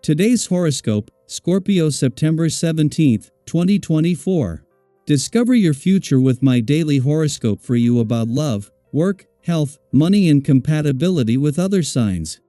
Today's horoscope, Scorpio September 17th, 2024. Discover your future with my daily horoscope for you about love, work, health, money and compatibility with other signs.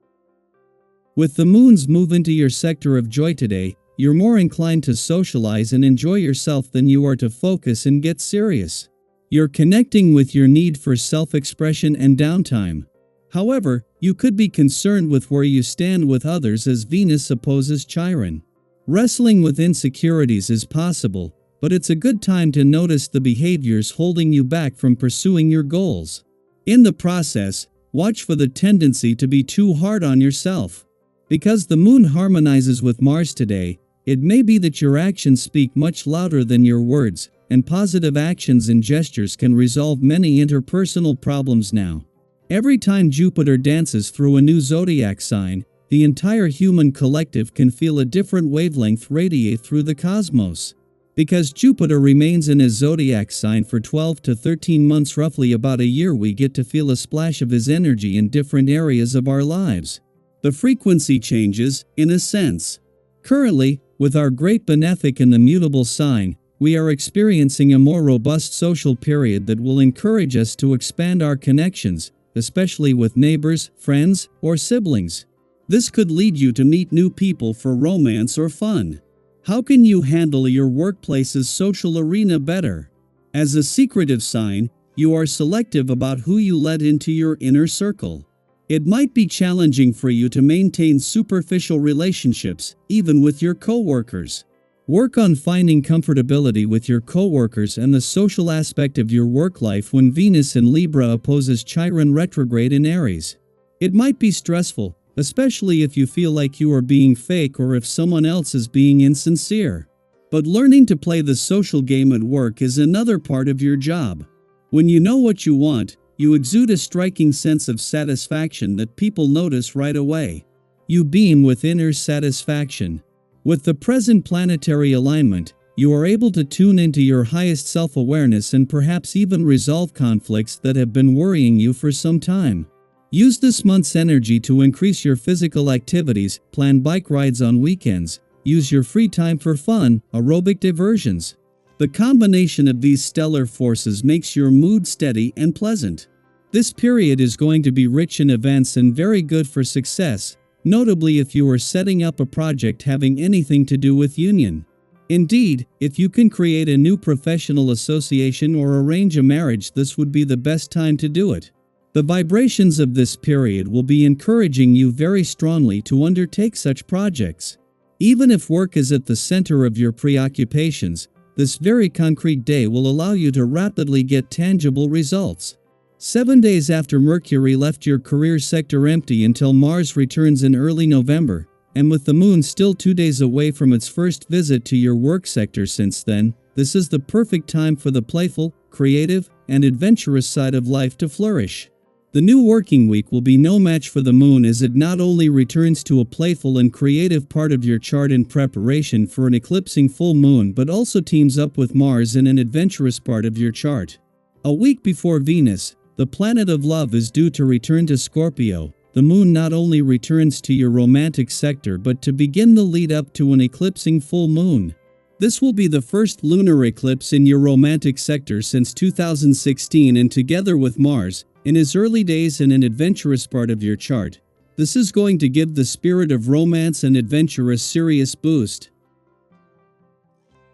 With the moon's move into your sector of joy today, you're more inclined to socialize and enjoy yourself than you are to focus and get serious. You're connecting with your need for self-expression and downtime. However, you could be concerned with where you stand with others as Venus opposes Chiron. Wrestling with insecurities is possible, but it's a good time to notice the behaviors holding you back from pursuing your goals. In the process, watch for the tendency to be too hard on yourself. Because the moon harmonizes with Mars today, it may be that your actions speak much louder than your words, and positive actions and gestures can resolve many interpersonal problems now. Every time Jupiter dances through a new zodiac sign, the entire human collective can feel a different wavelength radiate through the cosmos. Because Jupiter remains in his zodiac sign for 12 to 13 months, roughly about a year, we get to feel a splash of his energy in different areas of our lives. The frequency changes, in a sense. Currently, with our great benefic in the mutable sign, we are experiencing a more robust social period that will encourage us to expand our connections, especially with neighbors, friends, or siblings. This could lead you to meet new people for romance or fun. How can you handle your workplace's social arena better? As a secretive sign, you are selective about who you let into your inner circle. It might be challenging for you to maintain superficial relationships, even with your coworkers. Work on finding comfortability with your coworkers and the social aspect of your work life when Venus in Libra opposes Chiron retrograde in Aries. It might be stressful, especially if you feel like you are being fake or if someone else is being insincere. But learning to play the social game at work is another part of your job. When you know what you want, you exude a striking sense of satisfaction that people notice right away. You beam with inner satisfaction. With the present planetary alignment, you are able to tune into your highest self-awareness and perhaps even resolve conflicts that have been worrying you for some time. Use this month's energy to increase your physical activities, plan bike rides on weekends, use your free time for fun, aerobic diversions. The combination of these stellar forces makes your mood steady and pleasant. This period is going to be rich in events and very good for success, notably if you are setting up a project having anything to do with union. Indeed, if you can create a new professional association or arrange a marriage, this would be the best time to do it. The vibrations of this period will be encouraging you very strongly to undertake such projects. Even if work is at the center of your preoccupations, this very concrete day will allow you to rapidly get tangible results. 7 days after Mercury left your career sector empty until Mars returns in early November, and with the moon still 2 days away from its first visit to your work sector since then, this is the perfect time for the playful, creative, and adventurous side of life to flourish. The new working week will be no match for the moon as it not only returns to a playful and creative part of your chart in preparation for an eclipsing full moon but also teams up with Mars in an adventurous part of your chart. A week before Venus, the planet of love, is due to return to Scorpio. The moon not only returns to your romantic sector but to begin the lead up to an eclipsing full moon. This will be the first lunar eclipse in your romantic sector since 2016, and together with Mars, in his early days in an adventurous part of your chart, this is going to give the spirit of romance and adventure a serious boost.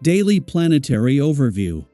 Daily Planetary Overview.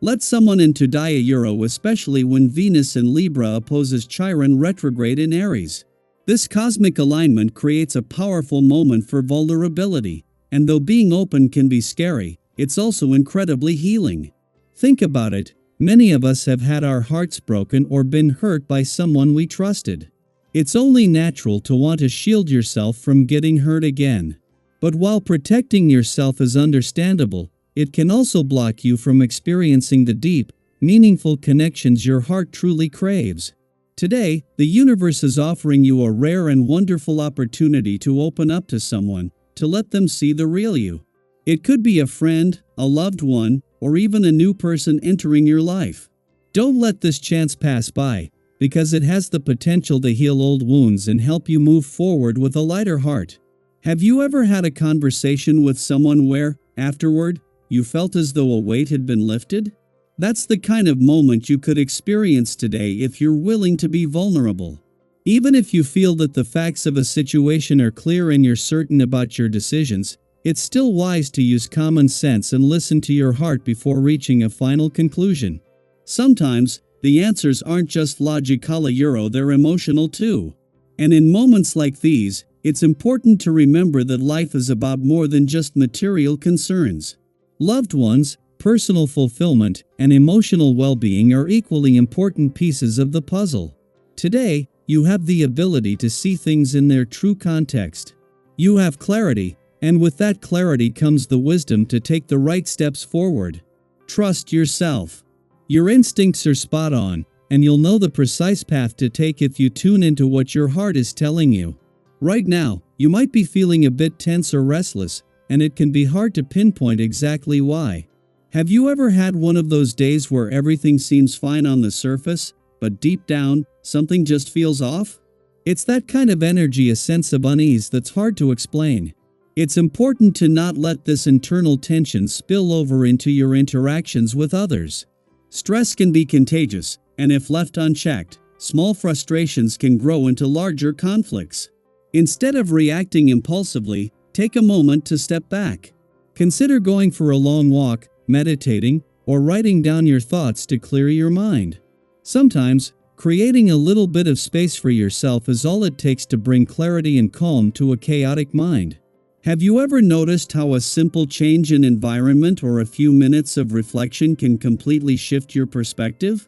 Let someone into Dia Euro, especially when Venus in Libra opposes Chiron retrograde in Aries. This cosmic alignment creates a powerful moment for vulnerability, and though being open can be scary, it's also incredibly healing. Think about it. Many of us have had our hearts broken or been hurt by someone we trusted. It's only natural to want to shield yourself from getting hurt again. But while protecting yourself is understandable, it can also block you from experiencing the deep, meaningful connections your heart truly craves. Today, the universe is offering you a rare and wonderful opportunity to open up to someone, to let them see the real you. It could be a friend, a loved one, or even a new person entering your life. Don't let this chance pass by, because it has the potential to heal old wounds and help you move forward with a lighter heart. Have you ever had a conversation with someone where, afterward, you felt as though a weight had been lifted? That's the kind of moment you could experience today if you're willing to be vulnerable. Even if you feel that the facts of a situation are clear and you're certain about your decisions, it's still wise to use common sense and listen to your heart before reaching a final conclusion. Sometimes, the answers aren't just logical, they're emotional too. And in moments like these, it's important to remember that life is about more than just material concerns. Loved ones, personal fulfillment, and emotional well-being are equally important pieces of the puzzle. Today, you have the ability to see things in their true context. You have clarity, and with that clarity comes the wisdom to take the right steps forward. Trust yourself. Your instincts are spot on, and you'll know the precise path to take if you tune into what your heart is telling you. Right now, you might be feeling a bit tense or restless, and it can be hard to pinpoint exactly why. Have you ever had one of those days where everything seems fine on the surface, but deep down, something just feels off? It's that kind of energy, a sense of unease that's hard to explain. It's important to not let this internal tension spill over into your interactions with others. Stress can be contagious, and if left unchecked, small frustrations can grow into larger conflicts. Instead of reacting impulsively, take a moment to step back. Consider going for a long walk, meditating, or writing down your thoughts to clear your mind. Sometimes, creating a little bit of space for yourself is all it takes to bring clarity and calm to a chaotic mind. Have you ever noticed how a simple change in environment or a few minutes of reflection can completely shift your perspective?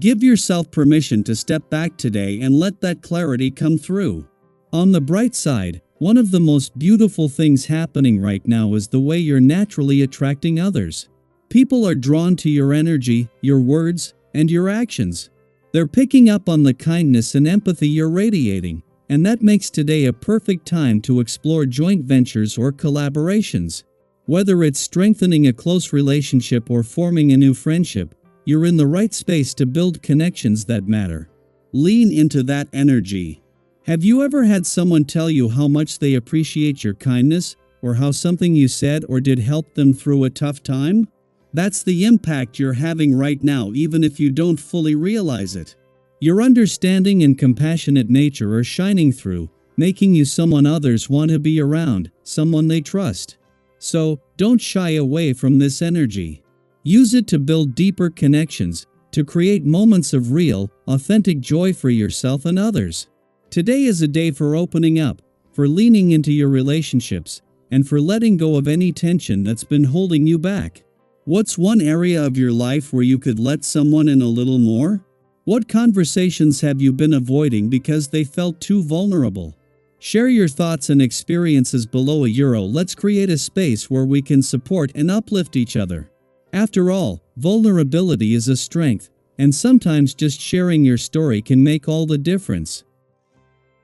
Give yourself permission to step back today and let that clarity come through. On the bright side, one of the most beautiful things happening right now is the way you're naturally attracting others. People are drawn to your energy, your words, and your actions. They're picking up on the kindness and empathy you're radiating, and that makes today a perfect time to explore joint ventures or collaborations. Whether it's strengthening a close relationship or forming a new friendship, you're in the right space to build connections that matter. Lean into that energy. Have you ever had someone tell you how much they appreciate your kindness, or how something you said or did helped them through a tough time? That's the impact you're having right now, even if you don't fully realize it. Your understanding and compassionate nature are shining through, making you someone others want to be around, someone they trust. So, don't shy away from this energy. Use it to build deeper connections, to create moments of real, authentic joy for yourself and others. Today is a day for opening up, for leaning into your relationships, and for letting go of any tension that's been holding you back. What's one area of your life where you could let someone in a little more? What conversations have you been avoiding because they felt too vulnerable? Share your thoughts and experiences below. Let's create a space where we can support and uplift each other. After all, vulnerability is a strength, and sometimes just sharing your story can make all the difference.